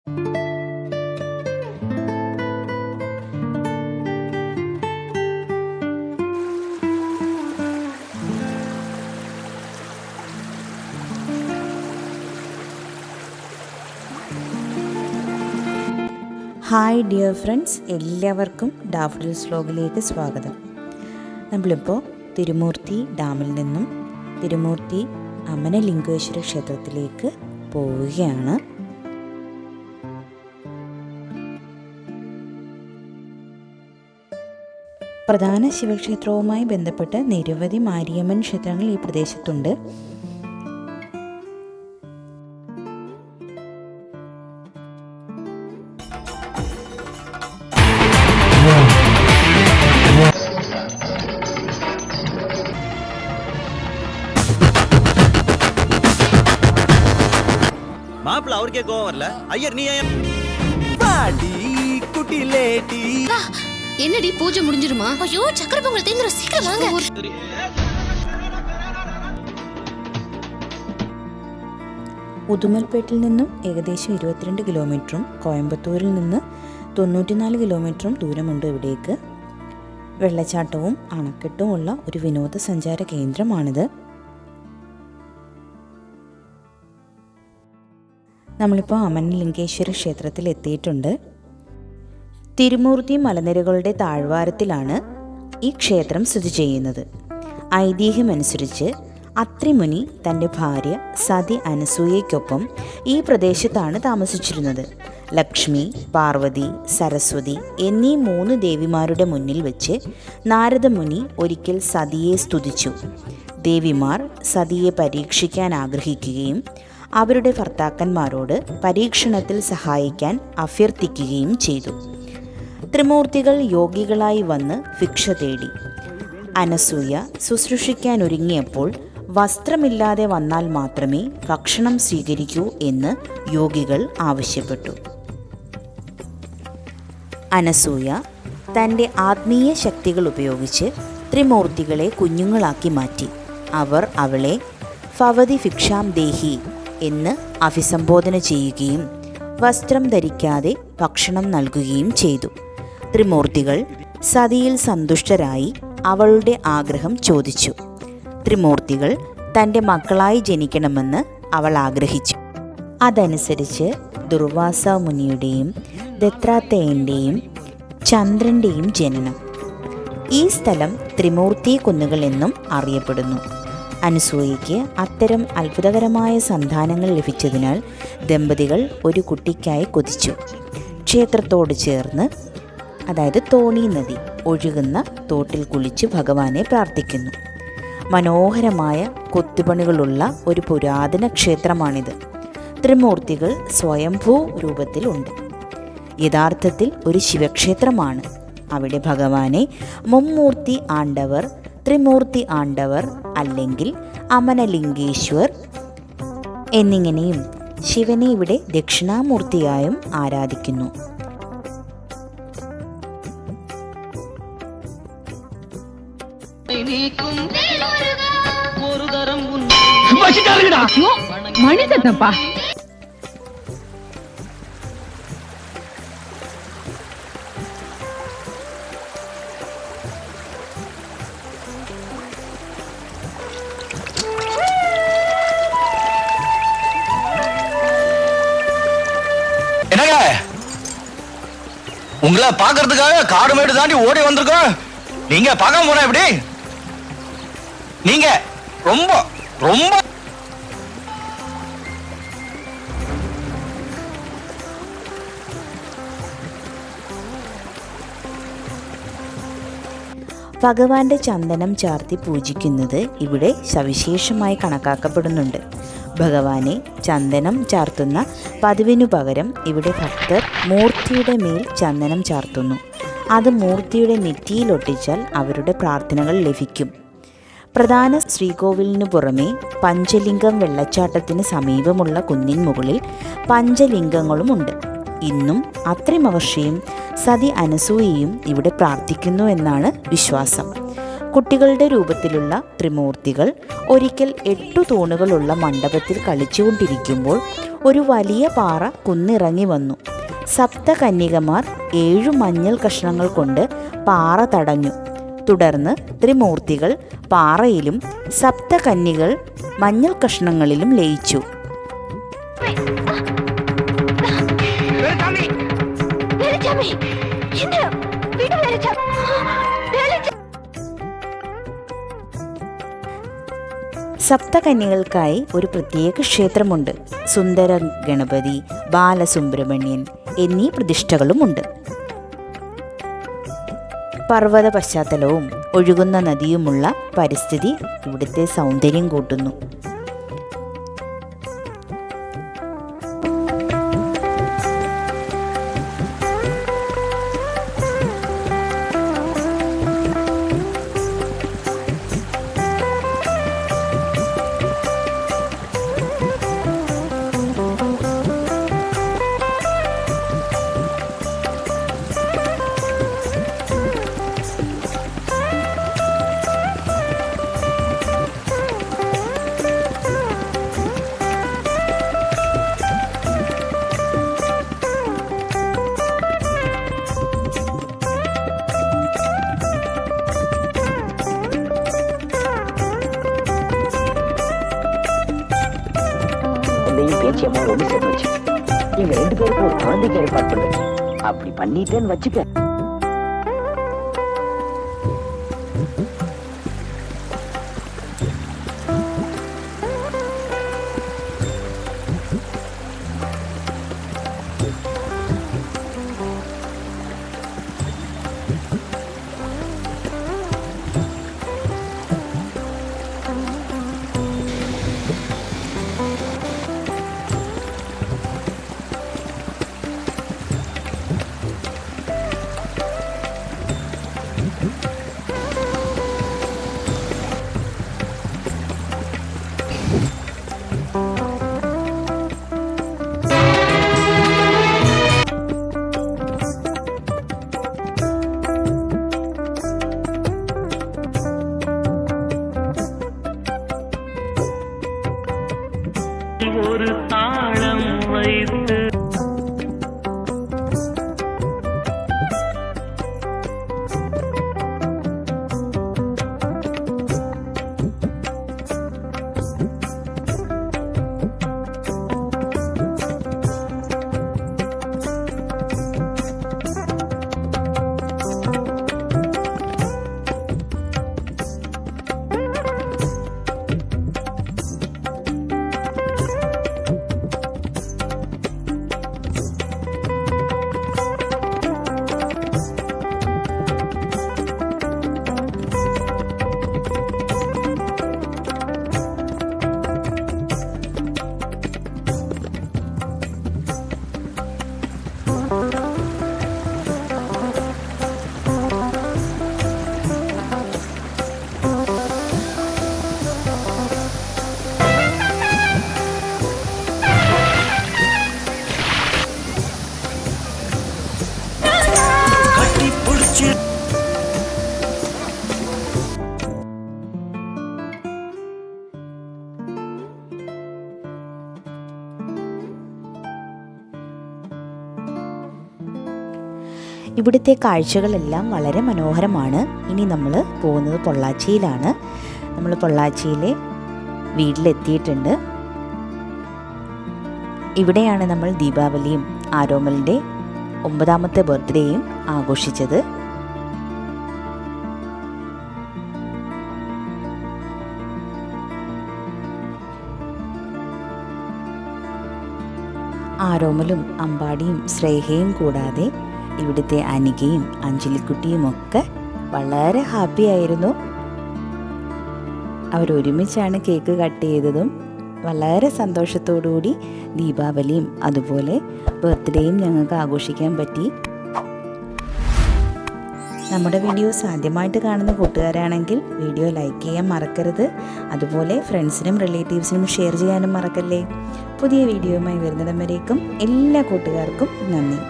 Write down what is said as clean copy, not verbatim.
Hi dear friends, എല്ലാവർക്കും daffodils വ്ലോഗിലേക്ക് സ്വാഗതം. നമ്മളിപ്പോൾ തിരുമൂർത്തി ഡാമിൽ നിന്നും തിരുമൂർത്തി അമനലിംഗേശ്വര ക്ഷേത്രത്തിലേക്ക് പോവുകയാണ്. പ്രധാന ശിവക്ഷേത്രവുമായി ബന്ധപ്പെട്ട് നിരവധി മാരിയമ്മൻ ക്ഷേത്രങ്ങൾ ഈ പ്രദേശത്തുണ്ട്. மாப்பிள்ள அவருக்கே கோவம் வரல. ஐயர் நீ என்னடி பூஜை முடிஞ்சிருமா? ஐயோ சக்கர பொங்கல் தேங்குற, சீக்கிரம் வாங்க. ഉദുമൽപേട്ടിൽ നിന്നും ഏകദേശം 22 കിലോമീറ്ററും കോയമ്പത്തൂരിൽ നിന്ന് 94 കിലോമീറ്ററും ദൂരമുണ്ട് ഇവിടേക്ക്. വെള്ളച്ചാട്ടവും അണക്കെട്ടുമുള്ള ഒരു വിനോദസഞ്ചാര കേന്ദ്രമാണിത്. നമ്മളിപ്പോൾ അമനലിംഗേശ്വര ക്ഷേത്രത്തിൽ എത്തിയിട്ടുണ്ട്. തിരുമൂർത്തി മലനിരകളുടെ താഴ്വാരത്തിലാണ് ഈ ക്ഷേത്രം സ്ഥിതി ചെയ്യുന്നത്. ഐതിഹ്യമനുസരിച്ച് അത്രിമുനി തൻ്റെ ഭാര്യ സതി അനസൂയയ്ക്കൊപ്പം ഈ പ്രദേശത്താണ് താമസിച്ചിരുന്നത്. ലക്ഷ്മി, പാർവതി, സരസ്വതി എന്നീ 3 ദേവിമാരുടെ മുന്നിൽ വെച്ച് നാരദമുനി ഒരിക്കൽ സതിയെ സ്തുതിച്ചു. ദേവിമാർ സതിയെ പരീക്ഷിക്കാൻ ആഗ്രഹിക്കുകയും അവരുടെ ഭർത്താക്കന്മാരോട് പരീക്ഷണത്തിൽ സഹായിക്കാൻ അഭ്യർത്ഥിക്കുകയും ചെയ്തു. ത്രിമൂർത്തികൾ യോഗികളായി വന്ന് ഭിക്ഷ തേടി. അനസൂയ ശുശ്രൂഷിക്കാനൊരുങ്ങിയപ്പോൾ വസ്ത്രമില്ലാതെ വന്നാൽ മാത്രമേ ഭക്ഷണം സ്വീകരിക്കൂ എന്ന് യോഗികൾ ആവശ്യപ്പെട്ടു. അനസൂയ തൻ്റെ ആത്മീയ ശക്തികൾ ഉപയോഗിച്ച് ത്രിമൂർത്തികളെ കുഞ്ഞുങ്ങളാക്കി മാറ്റി. അവർ അവളെ ഭവതി ഭിക്ഷാം ദേഹി എന്ന് അഭിസംബോധന ചെയ്യുകയും വസ്ത്രം ധരിക്കാതെ ഭക്ഷണം നൽകുകയും ചെയ്തു. ത്രിമൂർത്തികൾ സതിയിൽ സന്തുഷ്ടരായി അവളുടെ ആഗ്രഹം ചോദിച്ചു. ത്രിമൂർത്തികൾ തൻ്റെ മക്കളായി ജനിക്കണമെന്ന് അവൾ ആഗ്രഹിച്ചു. അതനുസരിച്ച് ദുർവാസ മുനിയുടെയും ദത്രാത്തേയൻ്റെയും ചന്ദ്രൻ്റെയും ജനനം. ഈ സ്ഥലം ത്രിമൂർത്തി കുന്നുകൾ എന്നും അറിയപ്പെടുന്നു. അനസൂയയ്ക്ക് അത്തരം അത്ഭുതകരമായ സന്താനങ്ങൾ ലഭിച്ചതിനാൽ ദമ്പതികൾ ഒരു കുട്ടിക്കായി കൊതിച്ചു. ക്ഷേത്രത്തോട് ചേർന്ന്, അതായത് തോണി നദി ഒഴുകുന്ന തോട്ടിൽ കുളിച്ച് ഭഗവാനെ പ്രാർത്ഥിക്കുന്നു. മനോഹരമായ കൊത്തുപണികളുള്ള ഒരു പുരാതന ക്ഷേത്രമാണിത്. ത്രിമൂർത്തികൾ സ്വയംഭൂ രൂപത്തിലുണ്ട്. യഥാർത്ഥത്തിൽ ഒരു ശിവക്ഷേത്രമാണ്. അവിടെ ഭഗവാനെ മുമ്മൂർത്തി ആണ്ടവർ, ത്രിമൂർത്തി ആണ്ടവർ അല്ലെങ്കിൽ അമനലിംഗേശ്വർ എന്നിങ്ങനെയും ശിവനെ ഇവിടെ ദക്ഷിണാമൂർത്തിയായും ആരാധിക്കുന്നു. உங்களை பாக்குறதுக்காக காடு மேடு தாண்டி ஓடி வந்திருக்கோம். நீங்க பார்க்காம போனா எப்படி? நீங்க ரொம்ப ரொம்ப ഭഗവാന്റെ ചന്ദനം ചാർത്തി പൂജിക്കുന്നത് ഇവിടെ സവിശേഷമായി കണക്കാക്കപ്പെടുന്നുണ്ട്. ഭഗവാനെ ചന്ദനം ചാർത്തുന്ന പതിവിനു പകരം ഇവിടെ ഭക്തർ മൂർത്തിയുടെ മേൽ ചന്ദനം ചാർത്തുന്നു. അത് മൂർത്തിയുടെ നെറ്റിയിലൊട്ടിച്ചാൽ അവരുടെ പ്രാർത്ഥനകൾ ലഭിക്കും. പ്രധാന ശ്രീകോവിലിനു പുറമെ പഞ്ചലിംഗം വെള്ളച്ചാട്ടത്തിന് സമീപമുള്ള കുന്നിൻ മുകളിൽ പഞ്ചലിംഗങ്ങളുമുണ്ട്. ഇന്നും അത്രി മഹർഷിയും സതി അനസൂയയും ഇവിടെ പ്രാർത്ഥിക്കുന്നു എന്നാണ് വിശ്വാസം. കുട്ടികളുടെ രൂപത്തിലുള്ള ത്രിമൂർത്തികൾ ഒരിക്കൽ 8 തൂണുകളുള്ള മണ്ഡപത്തിൽ കളിച്ചുകൊണ്ടിരിക്കുമ്പോൾ ഒരു വലിയ പാറ കുന്നിറങ്ങി വന്നു. സപ്തകന്യകമാർ 7 മഞ്ഞൾ കഷ്ണങ്ങൾ കൊണ്ട് പാറ തടഞ്ഞു. തുടർന്ന് ത്രിമൂർത്തികൾ പാറയിലും സപ്തകന്യകൾ മഞ്ഞൾ കഷ്ണങ്ങളിലും ലയിച്ചു. സപ്തകന്യകൾക്കായി ഒരു പ്രത്യേക ക്ഷേത്രമുണ്ട്. സുന്ദര ഗണപതി, ബാലസുബ്രഹ്മണ്യൻ എന്നീ പ്രതിഷ്ഠകളുമുണ്ട്. പർവ്വത പശ്ചാത്തലവും ഒഴുകുന്ന നദിയുമുള്ള പരിസ്ഥിതി ഇവിടുത്തെ സൗന്ദര്യം കൂട്ടുന്നു. பேச்சியம்மா ஒண்ணு சேர்த்து வச்சு எங்க 2 பேருக்கு ஒரு குழந்தைக்கு ஏற்பாடு பண்ணு. அப்படி பண்ணிட்டேன்னு வச்சுக்க. ஒரு தாளம் வைத்து ഇവിടുത്തെ കാഴ്ചകളെല്ലാം വളരെ മനോഹരമാണ്. ഇനി നമ്മൾ പോകുന്നത് പൊള്ളാച്ചിയിലാണ്. നമ്മൾ പൊള്ളാച്ചിയിലെ വീട്ടിലെത്തിയിട്ടുണ്ട്. ഇവിടെയാണ് നമ്മൾ ദീപാവലിയും ആരോമലിൻ്റെ 9ാമത്തെ ബർത്ത്ഡേയും ആഘോഷിച്ചത്. ആരോമലും അമ്പാടിയും ശ്രേയയും കൂടാതെ ഇവിടുത്തെ അനികയും അഞ്ജലിക്കുട്ടിയും ഒക്കെ വളരെ ഹാപ്പി ആയിരുന്നു. അവരൊരുമിച്ചാണ് കേക്ക് കട്ട് ചെയ്തതും. വളരെ സന്തോഷത്തോടുകൂടി ദീപാവലിയും അതുപോലെ ബർത്ത്ഡേയും ഞങ്ങൾക്ക് ആഘോഷിക്കാൻ പറ്റി. നമ്മുടെ വീഡിയോസ് ആദ്യമായിട്ട് കാണുന്ന കൂട്ടുകാരാണെങ്കിൽ വീഡിയോ ലൈക്ക് ചെയ്യാൻ മറക്കരുത്. അതുപോലെ ഫ്രണ്ട്സിനും റിലേറ്റീവ്സിനും ഷെയർ ചെയ്യാനും മറക്കല്ലേ. പുതിയ വീഡിയോയുമായി വരുന്നിടം വരേക്കും എല്ലാ കൂട്ടുകാർക്കും നന്ദി.